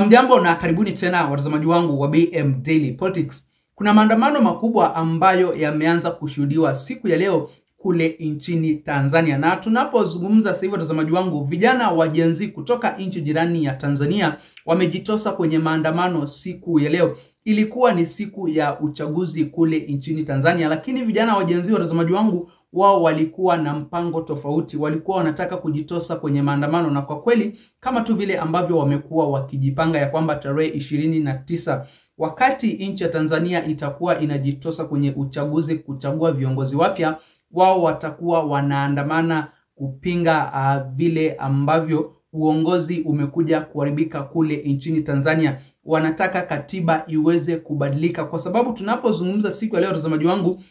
Hamjambo na karibuni tena watazamaji wangu wa BM Daily Politics. Kuna maandamano makubwa ambayo yameanza kushuhudiwa siku ya leo kule nchini Tanzania. Na tunapozungumza sasa hivi watazamaji wangu, vijana wa Gen Z kutoka nchi jirani ya Tanzania wamejitosa kwenye maandamano siku ya leo. Ilikuwa ni siku ya uchaguzi kule nchini Tanzania, lakini vijana wa Gen Z watazamaji wangu wao walikuwa na mpango tofauti. Walikuwa wanataka kujitosa kwenye maandamano, na kwa kweli kama tu vile ambavyo wamekuwa wakijipanga ya kwamba tarehe 29 wakati nchi ya Tanzania itakuwa inajitosa kwenye uchaguzi kuchagua viongozi wapya, wao watakuwa wanaandamana kupinga vile ambavyo uongozi umekuja kuharibika kule nchini Tanzania. Wanataka katiba iweze kubadilika, kwa sababu tunapozungumza siku ya leo watazamaji wangu,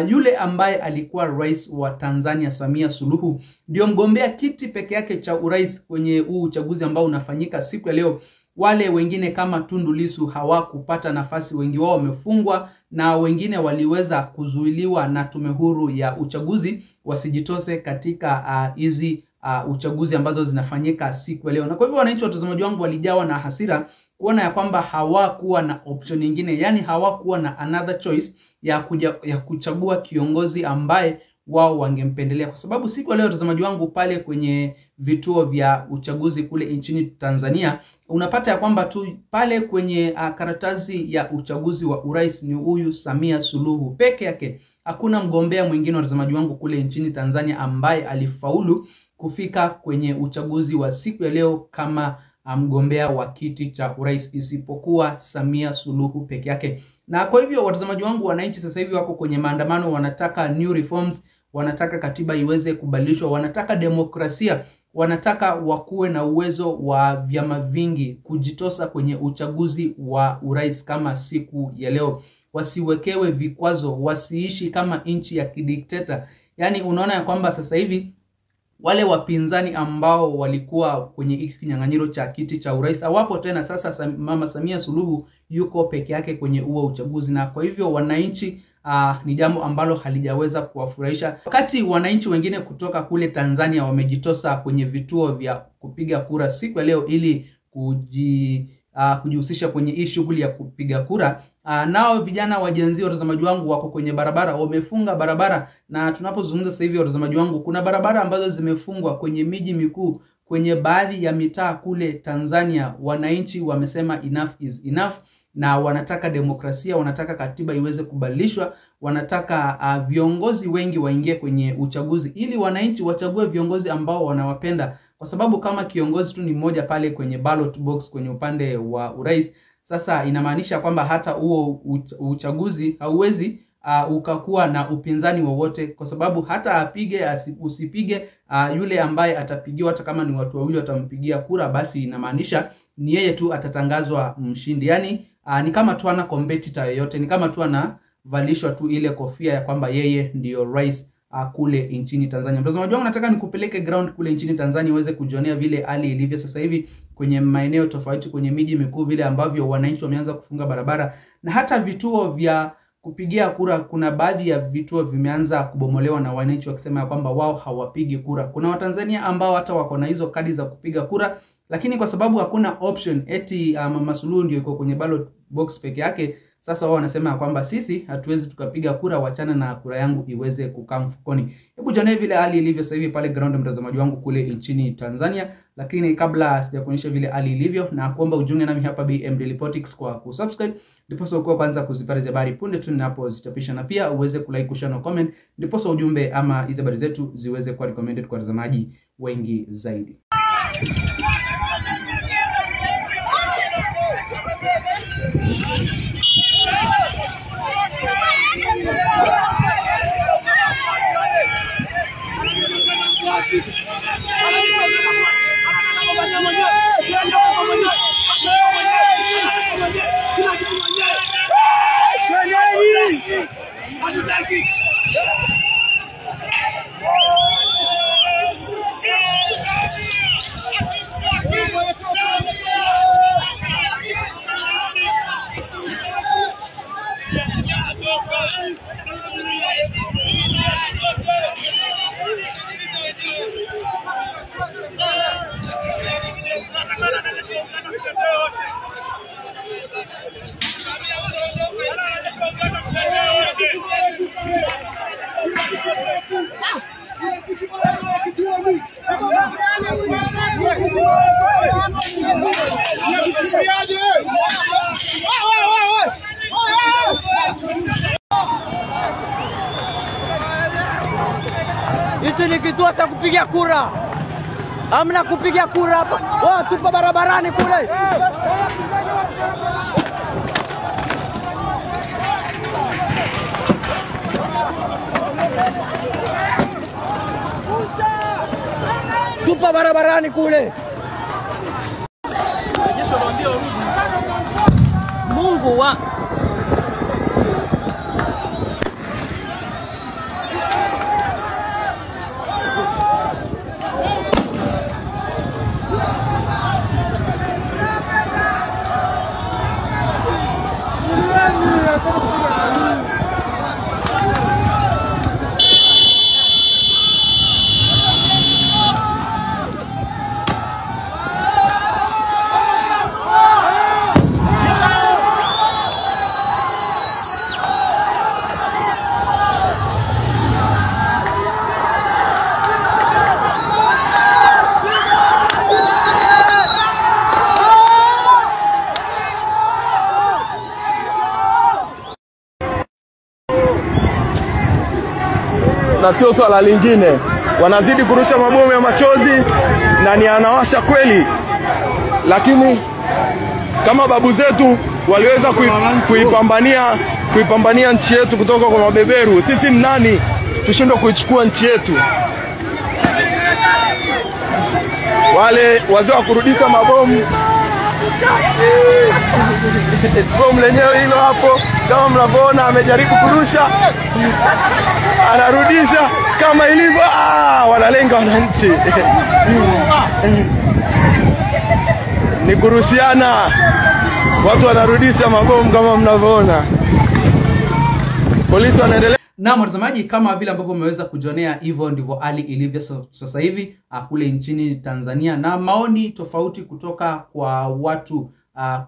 yule ambaye alikuwa rais wa Tanzania Samia Suluhu ndio mgombea kiti peke yake cha urais kwenye huu uchaguzi ambao unafanyika siku ya leo. Wale wengine kama Tundu Lissu hawakupata nafasi, wengi wao wamefungwa na wengine waliweza kuzuiliwa na tume huru ya uchaguzi wasijitose katika hizi uchaguzi ambazo zinafanyika siku ya leo. Na kwa hivyo wananchi watazamaji wangu walijawa na hasira kuona ya kwamba hawakuwa na option nyingine, yani hawakuwa na another choice ya kuchagua kiongozi ambaye wao wangempendelea. Kwa sababu siku ya leo watazamaji wangu pale kwenye vituo vya uchaguzi kule nchini Tanzania unapata ya kwamba tu pale kwenye karatasi ya uchaguzi wa urais ni huyu Samia Suluhu peke yake. Hakuna mgombea mwingine watazamaji wangu kule nchini Tanzania ambaye alifaulu kufika kwenye uchaguzi wa siku ya leo kama mgombea wa kiti cha urais isipokuwa Samia Suluhu peke yake. Na kwa hivyo watazamaji wangu, wananchi sasa hivi wako kwenye maandamano, wanataka new reforms, wanataka katiba iweze kubadilishwa, wanataka demokrasia, wanataka wakuwe na uwezo wa vyama vingi kujitosa kwenye uchaguzi wa urais kama siku ya leo. Wasiwekewe vikwazo, wasiishi kama nchi ya kidikteta. Yani unaona ya kwamba sasa hivi wale wapinzani ambao walikuwa kwenye hiki kinyang'anyiro cha kiti cha urais hawapo tena. Sasa mama Samia Suluhu yuko peke yake kwenye huo uchaguzi, na kwa hivyo wananchi ni jambo ambalo halijaweza kuwafurahisha. Wakati wananchi wengine kutoka kule Tanzania wamejitosa kwenye vituo vya kupiga kura siku ya leo ili kujihusisha kwenye hii shughuli ya kupiga kura, nao vijana wa Gen Z watazamaji wangu wako kwenye barabara, wamefunga barabara. Na tunapozungumza sasa hivi watazamaji wangu, kuna barabara ambazo zimefungwa kwenye miji mikuu, kwenye baadhi ya mitaa kule Tanzania. Wananchi wamesema enough is enough, na wanataka demokrasia, wanataka katiba iweze kubadilishwa, wanataka viongozi wengi waingie kwenye uchaguzi ili wananchi wachague viongozi ambao wanawapenda. Kwa sababu kama kiongozi tu ni mmoja pale kwenye ballot box kwenye upande wa urais, sasa inamaanisha kwamba hata huo uchaguzi hauwezi ukakuwa na upinzani wowote, kwa sababu hata apige usipige, yule ambaye atapigiwa hata kama ni watu wawili watampigia kura, basi inamaanisha ni yeye tu atatangazwa mshindi. Yani ni kama tu ana competitor yoyote, ni kama tu anavalishwa tu ile kofia ya kwamba yeye ndio rais kule nchini Tanzania. Mtazamaji wangu, nataka nikupeleke ground kule nchini Tanzania uweze kujionea vile hali ilivyo sasa hivi kwenye maeneo tofauti kwenye miji mikuu, vile ambavyo wananchi wameanza kufunga barabara, na hata vituo vya kupigia kura, kuna baadhi ya vituo vimeanza kubomolewa na wananchi wakisema kwamba wao hawapigi kura. Kuna Watanzania ambao hata wako na hizo kadi za kupiga kura, lakini kwa sababu hakuna option eti mama Suluhu ndio iko kwenye ballot box peke yake, sasa wao wanasema kwamba sisi hatuwezi tukapiga kura, wachana na kura yangu iweze kukaa mfukoni. Hebu jionee vile hali ilivyo sasa hivi pale ground mtazamaji wangu kule nchini Tanzania. Lakini kabla sijakuonyesha vile hali ilivyo, na kuomba ujiunge nami hapa BM Daily Politics kwa kusubscribe, ndipo sio kwa kwanza kuzipata habari punde tu ninapozichapisha, na pia uweze kulike, kushare na comment, ndipo sio ujumbe ama hizo habari zetu ziweze kuwa recommended kwa watazamaji wengi zaidi. Hichi ni kituo cha kupiga kura. Hamna kupiga kura hapa. Wao tupo barabarani kule. Tupo barabarani kule. Mungu wa na sio swala lingine. Wanazidi kurusha mabomu ya machozi na ni anawasha kweli, lakini kama babu zetu waliweza kuipambania nchi yetu kutoka kwa mabeberu, sisi ni nani tushindwe kuichukua nchi yetu? Wale wazee wa kurudisha mabomu, bomu lenyewe hilo hapo kama mnavyoona, amejaribu kurusha, anarudisha kama ilivyo. Wanalenga wananchi. Ni kurushiana, watu wanarudisha mabomu kama mnavyoona. Polisi wanaendelea. Na mtazamaji, kama vile ambavyo umeweza kujionea, hivyo ndivyo hali ilivyo sasa hivi kule nchini Tanzania, na maoni tofauti kutoka kwa watu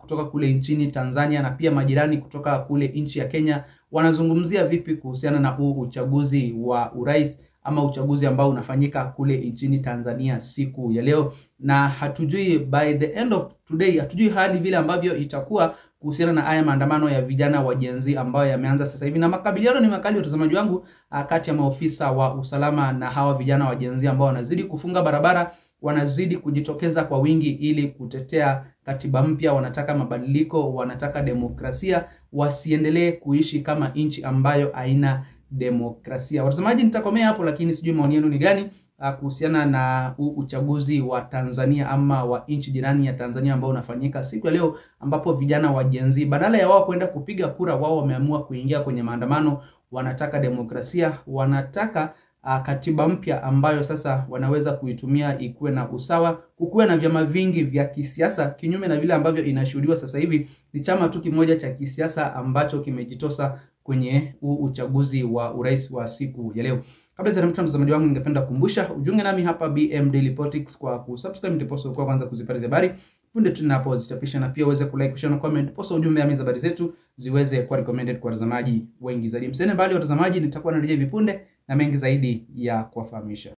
kutoka kule nchini Tanzania na pia majirani kutoka kule nchi ya Kenya wanazungumzia vipi kuhusiana na huu uchaguzi wa urais ama uchaguzi ambao unafanyika kule nchini Tanzania siku ya leo. Na hatujui by the end of today, hatujui hali vile ambavyo itakuwa kuhusiana na haya maandamano ya vijana wa Gen Z ambayo yameanza sasa hivi, na makabiliano ni makali watazamaji wangu kati ya maofisa wa usalama na hawa vijana wa Gen Z ambao wanazidi kufunga barabara, wanazidi kujitokeza kwa wingi ili kutetea katiba mpya. Wanataka mabadiliko, wanataka demokrasia, wasiendelee kuishi kama nchi ambayo haina demokrasia. Watazamaji, nitakomea hapo, lakini sijui maoni yenu ni gani kuhusiana na uchaguzi wa Tanzania ama wa nchi jirani ya Tanzania ambao unafanyika siku ya leo, ambapo vijana wa Gen Z badala ya wao kwenda kupiga kura, wao wameamua kuingia kwenye maandamano. Wanataka demokrasia, wanataka katiba mpya ambayo sasa wanaweza kuitumia ikuwe na usawa, kukuwe na vyama vingi vya kisiasa, kinyume na vile ambavyo inashuhudiwa sasa hivi ni chama tu kimoja cha kisiasa ambacho kimejitosa kwenye uchaguzi wa urais wa siku ya leo. Kabla ya mtazamaji wangu, ningependa kukumbusha ujiunge nami hapa BM Daily Politics kwa kusubscribe ndipo kwa kwanza kuzipata habari punde tunapozichapisha, na pia uweze kulike, kushare na comment post ujumbe wa habari zetu ziweze kuwa recommended kwa watazamaji wengi zaidi. Msene mbali watazamaji, nitakuwa narejea vipunde na mengi zaidi ya kuwafahamisha.